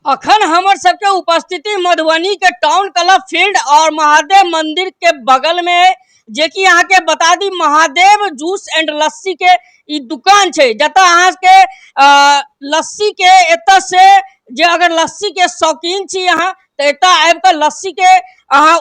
अखन हमर सबके उपस्थिति मधुबनी के टाउन क्लब फील्ड और महादेव मंदिर के बगल में है, जे कि यहाँ के बता दी महादेव जूस एंड लस्सी के ई दुकान छे, जता अहाँ के लस्सी के एत से जे अगर लस्सी के शौकीन छी अहाँ तो एत आबि के लस्सी के अहाँ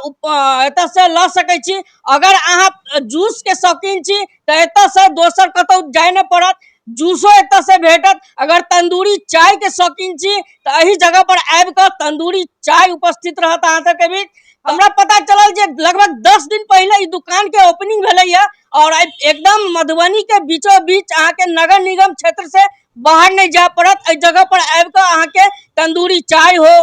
एत से ल सकै छी। अगर अहाँ जूस के शौकीन छी तो एत से दोसर कतौ जाय न पड़त, जूसो एत से भेटत। अगर तंदूरी चाय के शौकीन छी तो यही जगह पर आबि के तंदूरी चाय उपस्थित रहत अहाँ सबके बीच। हमरा पता चलल जे लगभग 10 दिन पहले ई दुकान के ओपनिंग भेलै और एकदम मधुबनी के बीचों बीच अहाँ के नगर निगम क्षेत्र से बाहर नहीं जा पड़त। इस जगह पर आबि के अहाँ के तंदूरी चाय हो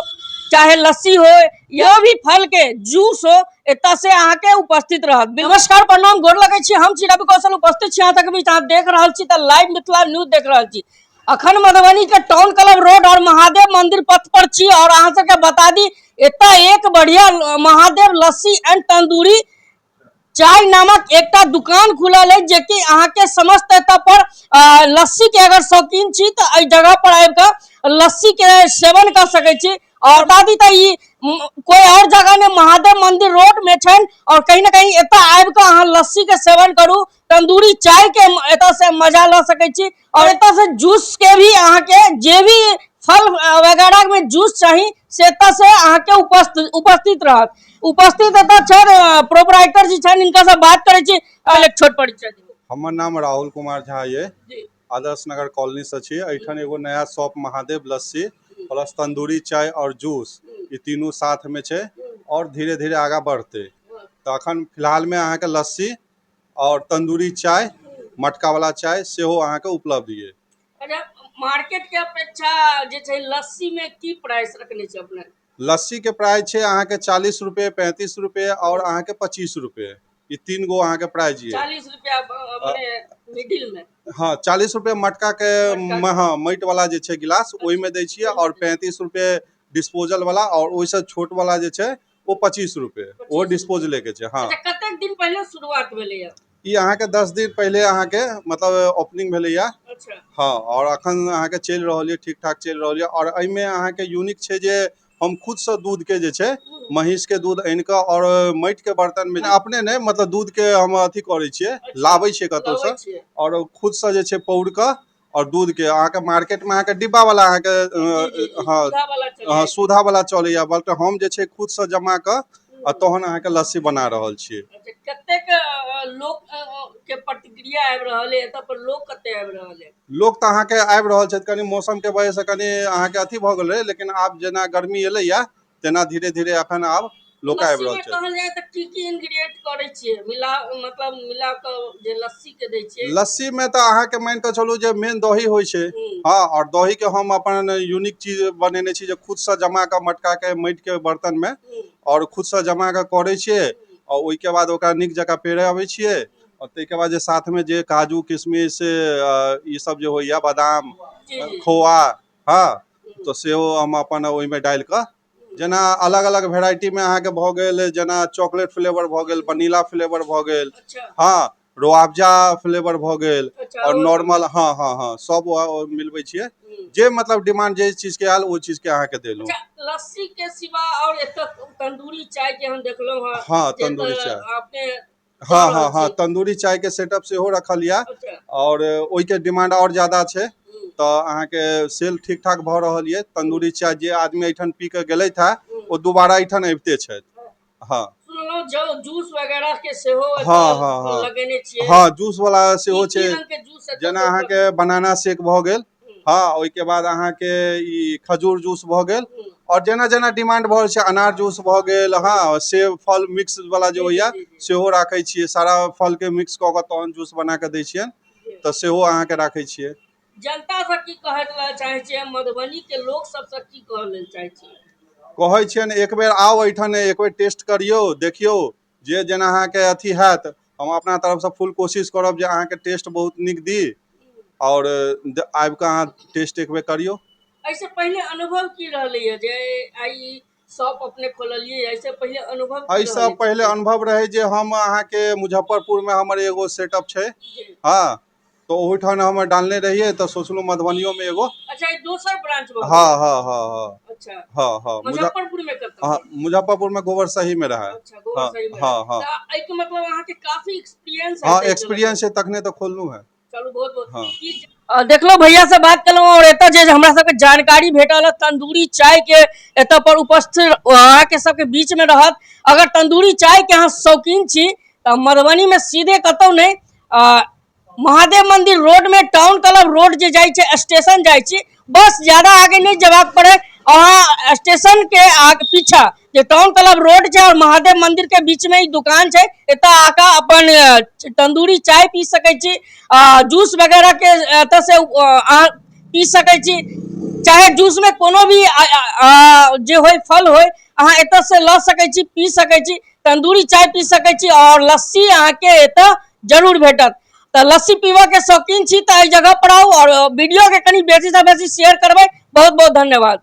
चाहे लस्सी हो या भी फल के जूस हो एत से अहाँ के उपस्थित रहत। नमस्कार प्रणाम गोर लगे छी, हम छी रवि कौशल उपस्थित छी अहाँ तक बीच। अहाँ देख रहल छी त लाइव मिथिला न्यूज देख रहल छी। अखन मधुबनी के टाउन क्लब रोड और महादेव मंदिर पथ पर छी और अहाँ सबके बता दी एता एक बढ़िया महादेव लस्सी एंड तंदूरी चाय नामक एक दुकान खुलल है, जे कि अहाँ के समस्त एत पर लस्सी के अगर शौकीन छी तो इस जगह पर आबि के लस्सी के सेवन कर सकै छी। और दादी तो कोई और जगह ने महादेव मंदिर रोड में छन और कहीं ना कहीं एत आबि के अहाँ लस्सी के सेवन करू, तंदूरी चाय के एत से मजा ल सकै छी। और एत से जूस के भी अहाँ के जे भी फल वगैरह में जूस चाहिए से एत से अहाँ के उपस्थित रहत। उपस्थित एत प्रोपराइटर जी छन, इनका से बात करे छी। एक छोट परिचय दियो। हमर नाम राहुल कुमार झा ये, आदर्श नगर कॉलोनी से छी। एठन एगो नया शॉप महादेव लस्सी प्लस तंदूरी चाय और जूस ये तीनों साथ में छे और धीरे धीरे आगा बढ़ते। तो अखन फिलहाल में अहाँ के लस्सी और तंदूरी चाय मटका वाला चाय सेहो अहाँ के उपलब्ध ये। अच्छा, मार्केट के अपेक्षा जे छै लस्सी में की प्राइस रखने छै अपने? लस्सी के प्राइस छे अहाँ के 40 रुपए, 35 रुपए और अहाँ के 25 रुपए। ये तीन गो अहाँ के प्राइस ये। 40 रुपया अपने मिडिल में। हाँ 40 रुपए मटका के हाँ मट वाला जे छे गिलास ओहि में दै छिए और 35 रुपए डिस्पोजल वाला और ओइसे छोट वाला जे छे वो 25 रुपए वो डिस्पोजल के छे। हाँ अच्छा, कतेक दिन पहले शुरुआत भेलै है? ये अहाँ के 10 दिन पहले अहाँ के मतलब ओपनिंग भेलै या। अच्छा हाँ और अखन अहाँ के चल रहल है, ठीक ठाक चल रहल है। और एहि में अहाँ के यूनिक छे जे हम खुद से दूध के जे छे महिष के दूध आन के और मट के बर्तन में अपने ने मतलब दूध के हम अथी करे छिए, लावे छिए कतौ से और खुद से जे छे पौड़ के और दूध के अहाँ के मार्केट में अहाँ के डिब्बा वाला अहाँ के हाँ सुधा वाला चले या, बल्कि हम जे छे खुद से जमा के तहन अहाँ के लस्सी बना रहल छिए। कतेक लोग के प्रतिक्रिया आबि रहल है, एत पर लोग कते आबि रहल है? लोग तो अहाँ के आबि रहल छथि, कनी मौसम के वजह से कनी अहाँ के अथी भ गेल रहे, लेकिन आब जेना गर्मी एले या तेना धीरे धीरे अखन आब लोग आबि रहल छथि। कहल जाए त की इंग्रेडिएंट करे छिए मिला के जे लस्सी के दै छिए? लस्सी में तो अहाँ के मान के चलू जे मेन दही होय छे। हाँ और दही के हम अपन यूनिक चीज बनेने छी जे खुद से जमा के मटका के मट के बर्तन में और खुद से जमा के करे छिए और ओइ के बाद ओकरा निक जगह पेरे आबै छिए और ते के बाद जे साथ में जे काजू किशमिश ये सब जो होइया बादाम खोआ हाँ तो सेहो हम अपन ओहि में डाल के जना अलग अलग वेराइटी में अहाँ के भ गेल, जना चॉकलेट फ्लेवर भ गेल, वनीला फ्लेवर भ गेल, हाँ रुआबजा फ्लेवर भ गेल और नॉर्मल हाँ हाँ हाँ सब मिलबै छिए। जे मतलब डिमांड जे चीज के आयल वो चीज के अहाँ के देलू। अच्छा, लस्सी के सिवा और एक तंदूरी चाय के हम देखलो हां। हाँ तंदूरी चाय आपने हाँ हाँ हाँ तंदूरी चाय के सेटअप से हो रखल या और ओइ के डिमांड और ज्यादा छे तो अहाँ के सेल ठीक ठाक भ रहल ये। तंदूरी चाय जे आदमी एठन पी के गेलै था वो दोबारा एठन अबिते छथि। हाँ जो जूस वगैरह के सेहो हाँ हाँ हाँ लगेने छिए? हाँ जूस वाला सेहो छे, जना अहाँ के बनाना शेक भ गेल, हाँ ओइ के बाद अहाँ के ई खजूर जूस भ गेल और जना जना डिमांड भ छे अनार जूस भ गेल। हाँ सेब फल मिक्स वाला जो होइया सेहो राखै छिए, सारा फल के मिक्स क के तहन जूस बना के दै छियन तो सेहो अहाँ के राखै छिए। जनता से की कहै चाहे छिए, मधुबनी के लोग सब से की कहै चाहे छिए? कहै छियन एक बेर आओ एठन, एक बेर टेस्ट करियो देखियो जे जना अहाँ के अथी हैत। हम अपना तरफ से फुल कोशिश करब जे अहाँ के टेस्ट बहुत निक दी और आबि के अहाँ टेस्ट एक बेर करियो। ऐसे पहले अनुभव की रहले है जे आई शॉप अपने खोललिए? ऐसे पहले अनुभव ऐसा पहले अनुभव रहे जे हम अहाँ के मुजफ्फरपुर में हमर एगो सेटअप छे। हाँ तो ओहिठाम हम डालने रहिए तो सोचलू मधुबनियों में एगो। अच्छा, ये दूसरा ब्रांच हाँ हाँ हाँ हाँ अच्छा, हाँ हाँ मुजफ्फरपुर में करता हाँ, हूँ। मुजफ्फरपुर में गोबर सही में रहा है। अच्छा, गोबर हाँ सही में हाँ हाँ एक मतलब वहाँ के काफी एक्सपीरियंस है हाँ, ताहि के एक्सपीरियंस है तखने तो खोललू है। चलू बहुत बहुत हाँ देख लो भैया से बात कलू और एतऽ जे हमरा सबके जानकारी भेटल है तंदूरी चाय के एतऽ पर उपस्थित अहाँ के सबके बीच में रहत। अगर तंदूरी चाय के अहाँ शौकीन छी तो मधुबनी में सीधे कतौ नहीं महादेव मंदिर रोड में टाउन क्लब रोड जे जाय छे स्टेशन जाय छी, बस ज्यादा आगे नहीं जबाक पड़े। अहाँ स्टेशन के पीछा जे टाउन क्लब रोड छे और महादेव मंदिर के बीच में ही दुकान छे, एतऽ आका अपन तंदूरी चाय पी सकै छी, जूस वगैरह के एतऽ से अहाँ पी सकै छी। चाहे जूस में कोनो भी जे होय फल होय अहाँ एतऽ से ल सकै छी, पी सकै छी, तंदूरी चाय पी सकै छी और लस्सी अहाँ के एतऽ जरूर भेटत। तो लस्सी पीबा के शौकीन छी तो एहि जगह पर आउ और वीडियो के कनी बेसी से बेसी शेयर करबै। बहुत बहुत धन्यवाद।